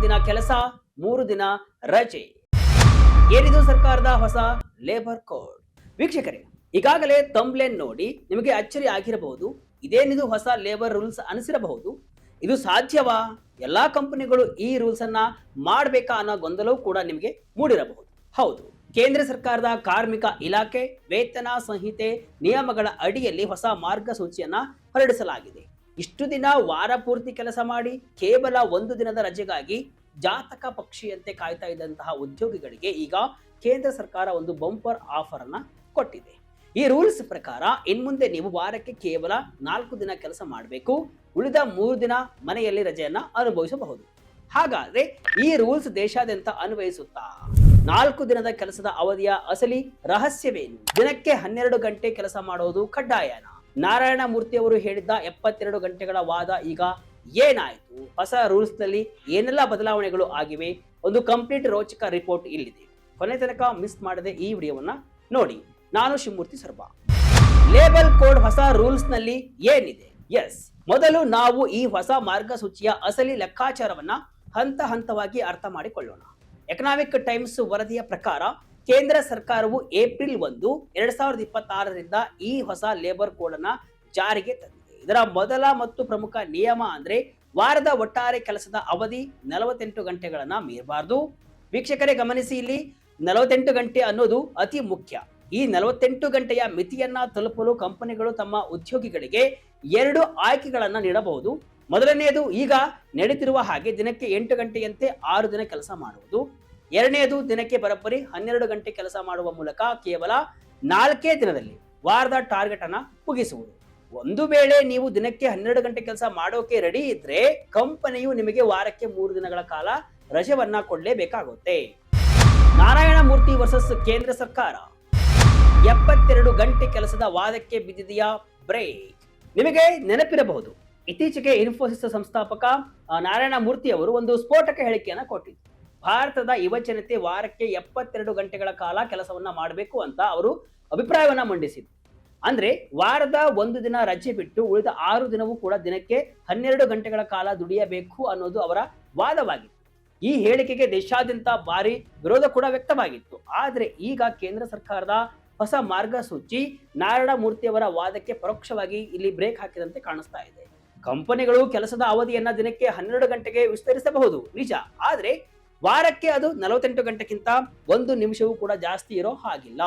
ದಿನ ಕೆಲಸ, 3 ದಿನ ರಜೆ. ಏನಿದು ಸರ್ಕಾರದ ಹೊಸ ಲೇಬರ್ ಕೋಡ್? ವೀಕ್ಷಕರೇ, ಈಗಾಗಲೇ ತಂಬ್ಲೇನ್ ನೋಡಿ ನಿಮಗೆ ಅಚ್ಚರಿ ಆಗಿರಬಹುದು. ಇದೇನಿದು ಹೊಸ ಲೇಬರ್ ರೂಲ್ಸ್ ಅನಿಸಿರಬಹುದು. ಇದು ಸಾಧ್ಯವಾ? ಎಲ್ಲಾ ಕಂಪನಿಗಳು ಈ ರೂಲ್ಸ್ ಅನ್ನ ಮಾಡಬೇಕಾ ಅನ್ನೋ ಗೊಂದಲವೂ ಕೂಡ ನಿಮಗೆ ಮೂಡಿರಬಹುದು. ಹೌದು, ಕೇಂದ್ರ ಸರ್ಕಾರದ ಕಾರ್ಮಿಕ ಇಲಾಖೆ ವೇತನ ಸಂಹಿತೆ ನಿಯಮಗಳ ಅಡಿಯಲ್ಲಿ ಹೊಸ ಮಾರ್ಗಸೂಚಿಯನ್ನ ಹೊರಡಿಸಲಾಗಿದೆ. ಇಷ್ಟು ದಿನ ವಾರ ಪೂರ್ತಿ ಕೆಲಸ ಮಾಡಿ ಕೇವಲ 1 ದಿನದ ರಜೆಗಾಗಿ ಜಾತಕ ಪಕ್ಷಿಯಂತೆ ಕಾಯ್ತಾ ಇದ್ದಂತಹ ಉದ್ಯೋಗಿಗಳಿಗೆ ಈಗ ಕೇಂದ್ರ ಸರ್ಕಾರ ಒಂದು ಬಂಪರ್ ಆಫರ್ ಅನ್ನ ಕೊಟ್ಟಿದೆ. ಈ ರೂಲ್ಸ್ ಪ್ರಕಾರ ಇನ್ಮುಂದೆ ನೀವು ವಾರಕ್ಕೆ ಕೇವಲ 4 ದಿನ ಕೆಲಸ ಮಾಡಬೇಕು, ಉಳಿದ 3 ದಿನ ಮನೆಯಲ್ಲಿ ರಜೆಯನ್ನ ಅನುಭವಿಸಬಹುದು. ಹಾಗಾದ್ರೆ ಈ ರೂಲ್ಸ್ ದೇಶಾದ್ಯಂತ ಅನ್ವಯಿಸುತ್ತಾ? 4 ದಿನದ ಕೆಲಸದ ಅವಧಿಯ ಅಸಲಿ ರಹಸ್ಯವೇನು? ದಿನಕ್ಕೆ 12 ಗಂಟೆ ಕೆಲಸ ಮಾಡೋದು ಕಡ್ಡಾಯನ? ನಾರಾಯಣ ಮೂರ್ತಿ ಅವರು ಹೇಳಿದ್ದ 72 ಗಂಟೆಗಳ ವಾದ ಈಗ ಏನಾಯ್ತು? ಹೊಸ ರೂಲ್ಸ್ ನಲ್ಲಿ ಏನೆಲ್ಲ ಬದಲಾವಣೆಗಳು ಆಗಿವೆ? ಒಂದು ಕಂಪ್ಲೀಟ್ ರೋಚಕ ರಿಪೋರ್ಟ್ ಇಲ್ಲಿದೆ. ಕೊನೆ ತನಕ ಮಿಸ್ ಮಾಡದೆ ಈ ವಿಡಿಯೋವನ್ನ ನೋಡಿ. ನಾನು ಶಿವಮೂರ್ತಿ ಸರ್ಬಾ. ಲೇಬಲ್ ಕೋಡ್ ಹೊಸ ರೂಲ್ಸ್ ನಲ್ಲಿ ಏನಿದೆ? ಎಸ್, ಮೊದಲು ನಾವು ಈ ಹೊಸ ಮಾರ್ಗಸೂಚಿಯ ಅಸಲಿ ಲೆಕ್ಕಾಚಾರವನ್ನ ಹಂತ ಹಂತವಾಗಿ ಅರ್ಥ ಮಾಡಿಕೊಳ್ಳೋಣ. ಎಕನಾಮಿಕ್ ಟೈಮ್ಸ್ ವರದಿಯ ಪ್ರಕಾರ ಕೇಂದ್ರ ಸರ್ಕಾರವು ಏಪ್ರಿಲ್ 1, 2026ರಿಂದ ಈ ಹೊಸ ಲೇಬರ್ ಕೋಡ್ ಅನ್ನ ಜಾರಿಗೆ ತಂದಿದೆ. ಇದರ ಮೊದಲ ಮತ್ತು ಪ್ರಮುಖ ನಿಯಮ ಅಂದ್ರೆ ವಾರದ ಒಟ್ಟಾರೆ ಕೆಲಸದ ಅವಧಿ 48 ಗಂಟೆಗಳನ್ನ ಮೀರಬಾರದು. ವೀಕ್ಷಕರೇ ಗಮನಿಸಿ, ಇಲ್ಲಿ 48 ಗಂಟೆ ಅನ್ನೋದು ಅತಿ ಮುಖ್ಯ. ಈ 48 ಗಂಟೆಯ ಮಿತಿಯನ್ನ ತಲುಪಲು ಕಂಪನಿಗಳು ತಮ್ಮ ಉದ್ಯೋಗಿಗಳಿಗೆ 2 ಆಯ್ಕೆಗಳನ್ನ ನೀಡಬಹುದು. ಮೊದಲನೆಯದು ಈಗ ನಡೆದಿರುವ ಹಾಗೆ ದಿನಕ್ಕೆ 8 ಗಂಟೆಯಂತೆ 6 ದಿನ ಕೆಲಸ ಮಾಡುವುದು. ಎರಡನೆಯದು ದಿನಕ್ಕೆ ಬರೋಬ್ಬರಿ 12 ಗಂಟೆ ಕೆಲಸ ಮಾಡುವ ಮೂಲಕ ಕೇವಲ 4 ದಿನದಲ್ಲಿ ವಾರದ ಟಾರ್ಗೆಟ್ ಅನ್ನ ಮುಗಿಸುವುದು. ಒಂದು ವೇಳೆ ನೀವು ದಿನಕ್ಕೆ 12 ಗಂಟೆ ಕೆಲಸ ಮಾಡೋಕೆ ರೆಡಿ ಇದ್ರೆ ಕಂಪನಿಯು ನಿಮಗೆ ವಾರಕ್ಕೆ 3 ದಿನಗಳ ಕಾಲ ರಜೆವನ್ನ ಕೊಡಲೇಬೇಕಾಗುತ್ತೆ. ನಾರಾಯಣ ಮೂರ್ತಿ ವರ್ಸಸ್ ಕೇಂದ್ರ ಸರ್ಕಾರ. 72 ಗಂಟೆ ಕೆಲಸದ ವಾದಕ್ಕೆ ಬಿದ್ದಿದೆಯಾ ಬ್ರೇಕ್? ನಿಮಗೆ ನೆನಪಿರಬಹುದು, ಇತ್ತೀಚೆಗೆ ಇನ್ಫೋಸಿಸ್ ಸಂಸ್ಥಾಪಕ ನಾರಾಯಣ ಮೂರ್ತಿ ಅವರು ಒಂದು ಸ್ಫೋಟಕ ಹೇಳಿಕೆಯನ್ನ ಕೊಟ್ಟಿದ್ರು. ಭಾರತದ ಯುವಜನತೆ ವಾರಕ್ಕೆ 72 ಗಂಟೆಗಳ ಕಾಲ ಕೆಲಸವನ್ನ ಮಾಡಬೇಕು ಅಂತ ಅವರು ಅಭಿಪ್ರಾಯವನ್ನ ಮಂಡಿಸಿದ್ರು. ಅಂದ್ರೆ ವಾರದ 1 ದಿನ ರಜೆ ಬಿಟ್ಟು ಉಳಿದ 6 ದಿನವೂ ಕೂಡ ದಿನಕ್ಕೆ 12 ಗಂಟೆಗಳ ಕಾಲ ದುಡಿಯಬೇಕು ಅನ್ನೋದು ಅವರ ವಾದವಾಗಿತ್ತು. ಈ ಹೇಳಿಕೆಗೆ ದೇಶಾದ್ಯಂತ ಭಾರಿ ವಿರೋಧ ಕೂಡ ವ್ಯಕ್ತವಾಗಿತ್ತು. ಆದ್ರೆ ಈಗ ಕೇಂದ್ರ ಸರ್ಕಾರದ ಹೊಸ ಮಾರ್ಗಸೂಚಿ ನಾರಾಯಣ ಮೂರ್ತಿಯವರ ವಾದಕ್ಕೆ ಪರೋಕ್ಷವಾಗಿ ಇಲ್ಲಿ ಬ್ರೇಕ್ ಹಾಕಿದಂತೆ ಕಾಣಿಸ್ತಾ ಇದೆ. ಕಂಪನಿಗಳು ಕೆಲಸದ ಅವಧಿಯನ್ನ ದಿನಕ್ಕೆ 12 ಗಂಟೆಗೆ ವಿಸ್ತರಿಸಬಹುದು ನಿಜ, ಆದ್ರೆ ವಾರಕ್ಕೆ ಅದು 48 ಗಂಟೆಗಿಂತ 1 ನಿಮಿಷವೂ ಕೂಡ ಜಾಸ್ತಿ ಇರೋ ಹಾಗಿಲ್ಲ.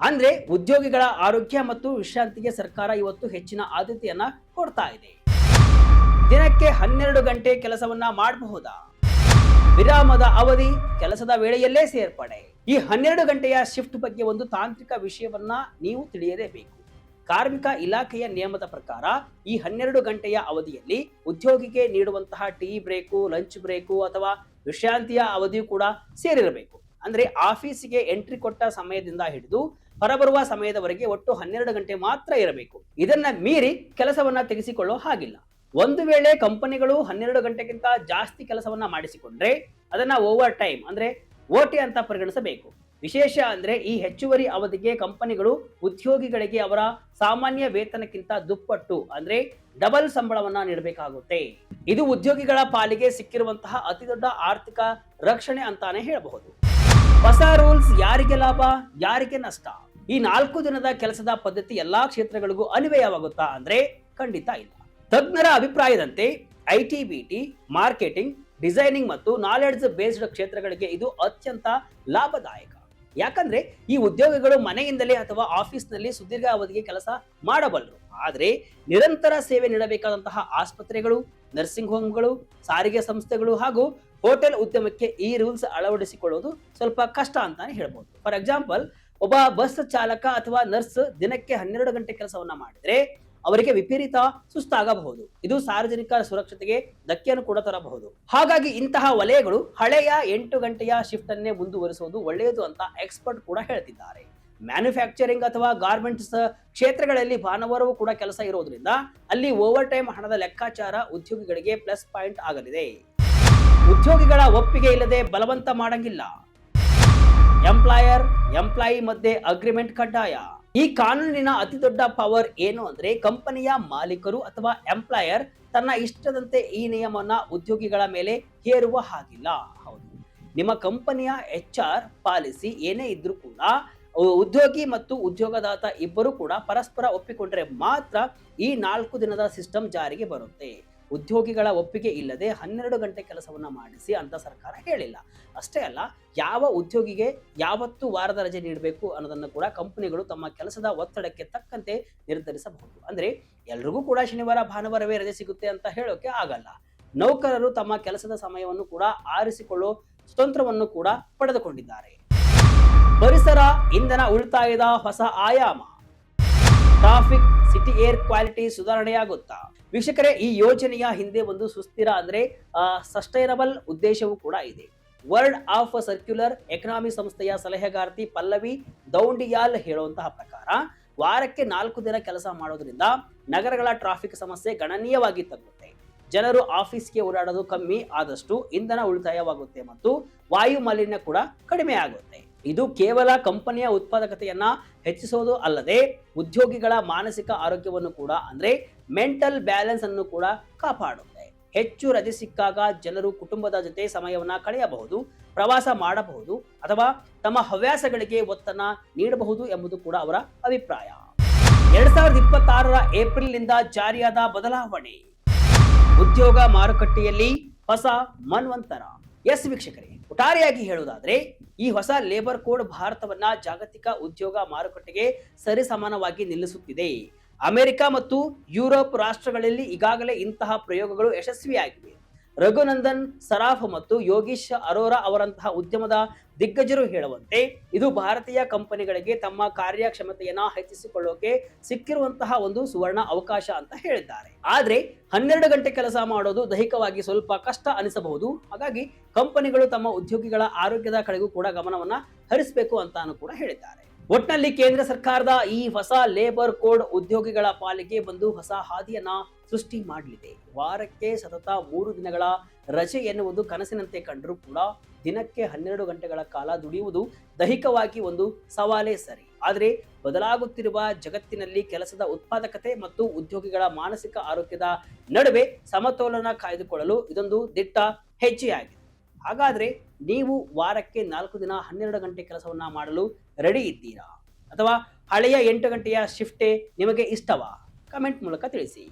ಅಂದ್ರೆ ಉದ್ಯೋಗಿಗಳ ಆರೋಗ್ಯ ಮತ್ತು ವಿಶ್ರಾಂತಿಗೆ ಸರ್ಕಾರ ಇವತ್ತು ಹೆಚ್ಚಿನ ಆದ್ಯತೆಯನ್ನ ಕೊಡ್ತಾ ಇದೆ. ದಿನಕ್ಕೆ 12 ಗಂಟೆ ಕೆಲಸವನ್ನ ಮಾಡಬಹುದಾ? ವಿರಾಮದ ಅವಧಿ ಕೆಲಸದ ವೇಳೆಯಲ್ಲೇ ಸೇರ್ಪಡೆ. ಈ 12 ಗಂಟೆಯ ಶಿಫ್ಟ್ ಬಗ್ಗೆ ಒಂದು ತಾಂತ್ರಿಕ ವಿಷಯವನ್ನ ನೀವು ತಿಳಿಯಲೇಬೇಕು. ಕಾರ್ಮಿಕ ಇಲಾಖೆಯ ನಿಯಮದ ಪ್ರಕಾರ ಈ 12 ಗಂಟೆಯ ಅವಧಿಯಲ್ಲಿ ಉದ್ಯೋಗಿಗೆ ನೀಡುವಂತಹ ಟೀ ಬ್ರೇಕು, ಲಂಚ್ ಬ್ರೇಕು ಅಥವಾ ವಿಶ್ರಾಂತಿಯ ಅವಧಿಯೂ ಕೂಡ ಸೇರಿರಬೇಕು. ಅಂದ್ರೆ ಆಫೀಸಿಗೆ ಎಂಟ್ರಿ ಕೊಟ್ಟ ಸಮಯದಿಂದ ಹಿಡಿದು ಹೊರಬರುವ ಸಮಯದವರೆಗೆ ಒಟ್ಟು 12 ಗಂಟೆ ಮಾತ್ರ ಇರಬೇಕು. ಇದನ್ನ ಮೀರಿ ಕೆಲಸವನ್ನ ತೆಗೆಸಿಕೊಳ್ಳೋ ಹಾಗಿಲ್ಲ. ಒಂದು ವೇಳೆ ಕಂಪನಿಗಳು 12 ಗಂಟೆಗಿಂತ ಜಾಸ್ತಿ ಕೆಲಸವನ್ನ ಮಾಡಿಸಿಕೊಂಡ್ರೆ ಅದನ್ನ ಓವರ್ ಟೈಮ್ ಅಂದ್ರೆ ಓಟಿ ಅಂತ ಪರಿಗಣಿಸಬೇಕು. ವಿಶೇಷ ಅಂದ್ರೆ ಈ ಹೆಚ್ಚುವರಿ ಅವಧಿಗೆ ಕಂಪನಿಗಳು ಉದ್ಯೋಗಿಗಳಿಗೆ ಅವರ ಸಾಮಾನ್ಯ ವೇತನಕ್ಕಿಂತ ದುಪ್ಪಟ್ಟು ಅಂದ್ರೆ ಡಬಲ್ ಸಂಬಳವನ್ನ ನೀಡಬೇಕಾಗುತ್ತೆ. ಇದು ಉದ್ಯೋಗಿಗಳ ಪಾಲಿಗೆ ಸಿಕ್ಕಿರುವಂತಹ ಅತಿ ದೊಡ್ಡ ಆರ್ಥಿಕ ರಕ್ಷಣೆ ಅಂತಾನೆ ಹೇಳಬಹುದು. ಹೊಸ ರೂಲ್ಸ್ ಯಾರಿಗೆ ಲಾಭ, ಯಾರಿಗೆ ನಷ್ಟ? ಈ 4 ದಿನದ ಕೆಲಸದ ಪದ್ಧತಿ ಎಲ್ಲಾ ಕ್ಷೇತ್ರಗಳಿಗೂ ಅನ್ವಯವಾಗುತ್ತಾ ಅಂದ್ರೆ ಖಂಡಿತ ಇಲ್ಲ. ತಜ್ಞರ ಅಭಿಪ್ರಾಯದಂತೆ ಐಟಿ, ಬಿಟಿ, ಮಾರ್ಕೆಟಿಂಗ್, ಡಿಸೈನಿಂಗ್ ಮತ್ತು ನಾಲೆಡ್ಜ್ ಬೇಸ್ಡ್ ಕ್ಷೇತ್ರಗಳಿಗೆ ಇದು ಅತ್ಯಂತ ಲಾಭದಾಯಕ. ಯಾಕಂದ್ರೆ ಈ ಉದ್ಯೋಗಿಗಳು ಮನೆಯಿಂದಲೇ ಅಥವಾ ಆಫೀಸ್ನಲ್ಲಿ ಸುದೀರ್ಘ ಅವಧಿಗೆ ಕೆಲಸ ಮಾಡಬಲ್ಲರು. ಆದ್ರೆ ನಿರಂತರ ಸೇವೆ ನೀಡಬೇಕಾದಂತಹ ಆಸ್ಪತ್ರೆಗಳು, ನರ್ಸಿಂಗ್ ಹೋಮ್ಗಳು, ಸಾರಿಗೆ ಸಂಸ್ಥೆಗಳು ಹಾಗೂ ಹೋಟೆಲ್ ಉದ್ಯಮಕ್ಕೆ ಈ ರೂಲ್ಸ್ ಅಳವಡಿಸಿಕೊಳ್ಳುವುದು ಸ್ವಲ್ಪ ಕಷ್ಟ ಅಂತಾನೆ ಹೇಳ್ಬೋದು. ಫಾರ್ ಎಕ್ಸಾಂಪಲ್, ಒಬ್ಬ ಬಸ್ ಚಾಲಕ ಅಥವಾ ನರ್ಸ್ ದಿನಕ್ಕೆ 12 ಗಂಟೆ ಕೆಲಸವನ್ನ ಮಾಡಿದ್ರೆ ಅವರಿಗೆ ವಿಪರೀತ ಸುಸ್ತಾಗಬಹುದು. ಇದು ಸಾರ್ವಜನಿಕ ಸುರಕ್ಷತೆಗೆ ಧಕ್ಕೆಯನ್ನು ಕೂಡ ತರಬಹುದು. ಹಾಗಾಗಿ ಇಂತಹ ವಲಯಗಳು ಹಳೆಯ 8 ಗಂಟೆಯ ಶಿಫ್ಟ್ ಅನ್ನೇ ಮುಂದುವರಿಸುವುದು ಒಳ್ಳೆಯದು ಅಂತ ಎಕ್ಸ್ಪರ್ಟ್ ಕೂಡ ಹೇಳ್ತಿದ್ದಾರೆ. ಮ್ಯಾನುಫ್ಯಾಕ್ಚರಿಂಗ್ ಅಥವಾ ಗಾರ್ಮೆಂಟ್ಸ್ ಕ್ಷೇತ್ರಗಳಲ್ಲಿ ಭಾನುವಾರವೂ ಕೂಡ ಕೆಲಸ ಇರೋದ್ರಿಂದ ಅಲ್ಲಿ ಓವರ್ ಟೈಮ್ ಹಣದ ಲೆಕ್ಕಾಚಾರ ಉದ್ಯೋಗಿಗಳಿಗೆ ಪ್ಲಸ್ ಪಾಯಿಂಟ್ ಆಗಲಿದೆ. ಉದ್ಯೋಗಿಗಳ ಒಪ್ಪಿಗೆ ಇಲ್ಲದೆ ಬಲವಂತ ಮಾಡಂಗಿಲ್ಲ. ಎಂಪ್ಲಾಯರ್ ಎಂಪ್ಲಾಯಿ ಮಧ್ಯೆ ಅಗ್ರಿಮೆಂಟ್ ಕಡ್ಡಾಯ. ಈ ಕಾನೂನಿನ ಅತಿ ದೊಡ್ಡ ಪವರ್ ಏನು ಅಂದ್ರೆ ಕಂಪನಿಯ ಮಾಲೀಕರು ಅಥವಾ ಎಂಪ್ಲಾಯರ್ ತನ್ನ ಇಷ್ಟದಂತೆ ಈ ನಿಯಮವನ್ನ ಉದ್ಯೋಗಿಗಳ ಮೇಲೆ ಹೇರುವ ಹಾಗಿಲ್ಲ. ಹೌದು, ನಿಮ್ಮ ಕಂಪನಿಯ HR ಪಾಲಿಸಿ ಏನೇ ಇದ್ರೂ ಕೂಡ ಉದ್ಯೋಗಿ ಮತ್ತು ಉದ್ಯೋಗದಾತ ಇಬ್ಬರು ಕೂಡ ಪರಸ್ಪರ ಒಪ್ಪಿಕೊಂಡ್ರೆ ಮಾತ್ರ ಈ 4 ದಿನದ ಸಿಸ್ಟಮ್ ಜಾರಿಗೆ ಬರುತ್ತೆ. ಉದ್ಯೋಗಿಗಳ ಒಪ್ಪಿಗೆ ಇಲ್ಲದೆ 12 ಗಂಟೆ ಕೆಲಸವನ್ನ ಮಾಡಿಸಿ ಅಂತ ಸರ್ಕಾರ ಹೇಳಿಲ್ಲ. ಅಷ್ಟೇ ಅಲ್ಲ, ಯಾವ ಉದ್ಯೋಗಿಗೆ ಯಾವತ್ತು ವಾರದ ರಜೆ ನೀಡಬೇಕು ಅನ್ನೋದನ್ನು ಕೂಡ ಕಂಪನಿಗಳು ತಮ್ಮ ಕೆಲಸದ ಒತ್ತಡಕ್ಕೆ ತಕ್ಕಂತೆ ನಿರ್ಧರಿಸಬಹುದು. ಅಂದ್ರೆ ಎಲ್ರಿಗೂ ಕೂಡ ಶನಿವಾರ ಭಾನುವಾರವೇ ರಜೆ ಸಿಗುತ್ತೆ ಅಂತ ಹೇಳೋಕೆ ಆಗಲ್ಲ. ನೌಕರರು ತಮ್ಮ ಕೆಲಸದ ಸಮಯವನ್ನು ಕೂಡ ಆರಿಸಿಕೊಳ್ಳೋ ಸ್ವತಂತ್ರವನ್ನು ಕೂಡ ಪಡೆದುಕೊಂಡಿದ್ದಾರೆ. ಪರಿಸರ ಇಂಧನ ಉಳಿತಾಯದ ಹೊಸ ಆಯಾಮ. ಟ್ರಾಫಿಕ್ ಸಿಟಿ ಏರ್ ಕ್ವಾಲಿಟಿ ಸುಧಾರಣೆಯಾಗುತ್ತಾ? ವೀಕ್ಷಕರೇ, ಈ ಯೋಜನೆಯ ಹಿಂದೆ ಒಂದು ಸುಸ್ಥಿರ ಅಂದ್ರೆ ಸಸ್ಟೈನಬಲ್ ಉದ್ದೇಶವೂ ಕೂಡ ಇದೆ. ವರ್ಲ್ಡ್ ಆಫ್ ಸರ್ಕ್ಯುಲರ್ ಎಕನಾಮಿ ಸಂಸ್ಥೆಯ ಸಲಹೆಗಾರ್ತಿ ಪಲ್ಲವಿ ದೌಂಡಿಯಾಲ್ ಹೇಳುವಂತಹ ಪ್ರಕಾರ ವಾರಕ್ಕೆ 4 ದಿನ ಕೆಲಸ ಮಾಡೋದ್ರಿಂದ ನಗರಗಳ ಟ್ರಾಫಿಕ್ ಸಮಸ್ಯೆ ಗಣನೀಯವಾಗಿ ತಗ್ಗುತ್ತೆ. ಜನರು ಆಫೀಸ್ಗೆ ಓಡಾಡೋದು ಕಮ್ಮಿ ಆದಷ್ಟು ಇಂಧನ ಉಳಿತಾಯವಾಗುತ್ತೆ ಮತ್ತು ವಾಯು ಮಾಲಿನ್ಯ ಕೂಡ ಕಡಿಮೆ ಆಗುತ್ತೆ. ಇದು ಕೇವಲ ಕಂಪನಿಯ ಉತ್ಪಾದಕತೆಯನ್ನ ಹೆಚ್ಚಿಸೋದು ಅಲ್ಲದೆ ಉದ್ಯೋಗಿಗಳ ಮಾನಸಿಕ ಆರೋಗ್ಯವನ್ನು ಕೂಡ ಅಂದ್ರೆ ಮೆಂಟಲ್ ಬ್ಯಾಲೆನ್ಸ್ ಅನ್ನು ಕೂಡ ಕಾಪಾಡುತ್ತೆ. ಹೆಚ್ಚು ರಜೆ ಸಿಕ್ಕಾಗ ಜನರು ಕುಟುಂಬದ ಜೊತೆ ಸಮಯವನ್ನ ಕಳೆಯಬಹುದು, ಪ್ರವಾಸ ಮಾಡಬಹುದು ಅಥವಾ ತಮ್ಮ ಹವ್ಯಾಸಗಳಿಗೆ ಒತ್ತನ್ನ ನೀಡಬಹುದು ಎಂಬುದು ಕೂಡ ಅವರ ಅಭಿಪ್ರಾಯ. 2026ರ ಏಪ್ರಿಲ್ನಿಂದ ಜಾರಿಯಾದ ಬದಲಾವಣೆ. ಉದ್ಯೋಗ ಮಾರುಕಟ್ಟೆಯಲ್ಲಿ ಹೊಸ ಮನ್ವಂತರ. ಎಸ್ ವೀಕ್ಷಕರೇ, ಒಟ್ಟಾರೆಯಾಗಿ ಹೇಳುವುದಾದ್ರೆ ಈ ಹೊಸ ಲೇಬರ್ ಕೋಡ್ ಭಾರತವನ್ನ ಜಾಗತಿಕ ಉದ್ಯೋಗ ಮಾರುಕಟ್ಟೆಗೆ ಸರಿಸಮಾನವಾಗಿ ನಿಲ್ಲಿಸುತ್ತಿದೆ. ಅಮೆರಿಕ ಮತ್ತು ಯುರೋಪ್ ರಾಷ್ಟ್ರಗಳಲ್ಲಿ ಈಗಾಗಲೇ ಇಂತಹ ಪ್ರಯೋಗಗಳು ಯಶಸ್ವಿಯಾಗಿವೆ. ರಘುನಂದನ್ ಸರಾಫ್ ಮತ್ತು ಯೋಗೀಶ್ ಅರೋರಾ ಅವರಂತಹ ಉದ್ಯಮದ ದಿಗ್ಗಜರು ಹೇಳುವಂತೆ ಇದು ಭಾರತೀಯ ಕಂಪನಿಗಳಿಗೆ ತಮ್ಮ ಕಾರ್ಯಕ್ಷಮತೆಯನ್ನ ಹೆಚ್ಚಿಸಿಕೊಳ್ಳೋಕೆ ಸಿಕ್ಕಿರುವಂತಹ ಒಂದು ಸುವರ್ಣ ಅವಕಾಶ ಅಂತ ಹೇಳಿದ್ದಾರೆ. ಆದ್ರೆ 12 ಗಂಟೆ ಕೆಲಸ ಮಾಡೋದು ದೈಹಿಕವಾಗಿ ಸ್ವಲ್ಪ ಕಷ್ಟ ಅನಿಸಬಹುದು. ಹಾಗಾಗಿ ಕಂಪನಿಗಳು ತಮ್ಮ ಉದ್ಯೋಗಿಗಳ ಆರೋಗ್ಯದ ಕಡೆಗೂ ಕೂಡ ಗಮನವನ್ನ ಹರಿಸಬೇಕು ಅಂತಾನು ಕೂಡ ಹೇಳಿದ್ದಾರೆ. ಒಟ್ನಲ್ಲಿ ಕೇಂದ್ರ ಸರ್ಕಾರದ ಈ ಹೊಸ ಲೇಬರ್ ಕೋಡ್ ಉದ್ಯೋಗಿಗಳ ಪಾಲಿಗೆ ಒಂದು ಹೊಸ ಹಾದಿಯನ್ನ ಸೃಷ್ಟಿ ಮಾಡಲಿದೆ. ವಾರಕ್ಕೆ ಸತತ 3 ದಿನಗಳ ರಜೆ ಎನ್ನುವುದು ಕನಸಿನಂತೆ ಕಂಡರೂ ಕೂಡ ದಿನಕ್ಕೆ 12 ಗಂಟೆಗಳ ಕಾಲ ದುಡಿಯುವುದು ದೈಹಿಕವಾಗಿ ಒಂದು ಸವಾಲೇ ಸರಿ. ಆದರೆ ಬದಲಾಗುತ್ತಿರುವ ಜಗತ್ತಿನಲ್ಲಿ ಕೆಲಸದ ಉತ್ಪಾದಕತೆ ಮತ್ತು ಉದ್ಯೋಗಿಗಳ ಮಾನಸಿಕ ಆರೋಗ್ಯದ ನಡುವೆ ಸಮತೋಲನ ಕಾಯ್ದುಕೊಳ್ಳಲು ಇದೊಂದು ದಿಟ್ಟ ಹೆಜ್ಜೆಯಾಗಿದೆ. ಹಾಗಾದ್ರೆ ನೀವು ವಾರಕ್ಕೆ 4 ದಿನ 12 ಗಂಟೆ ಕೆಲಸವನ್ನ ಮಾಡಲು ರೆಡಿ ಇದ್ದೀರಾ? ಅಥವಾ ಹಳೆಯ 8 ಗಂಟೆಯ ಶಿಫ್ಟೇ ನಿಮಗೆ ಇಷ್ಟವಾ? ಕಮೆಂಟ್ ಮೂಲಕ ತಿಳಿಸಿ.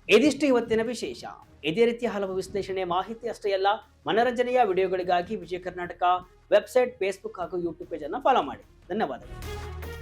ಇದಿಷ್ಟು ಇವತ್ತಿನ ವಿಶೇಷ. ಇದೇ ರೀತಿಯ ಹಲವು ವಿಶ್ಲೇಷಣೆ ಮಾಹಿತಿ ಅಷ್ಟೇ ಅಲ್ಲ, ಮನರಂಜನೆಯ ವಿಡಿಯೋಗಳಿಗಾಗಿ ವಿಜಯ ಕರ್ನಾಟಕ ವೆಬ್ಸೈಟ್, ಫೇಸ್ಬುಕ್ ಹಾಗೂ ಯೂಟ್ಯೂಬ್ ಪೇಜ್ ಅನ್ನು ಫಾಲೋ ಮಾಡಿ. ಧನ್ಯವಾದಗಳು.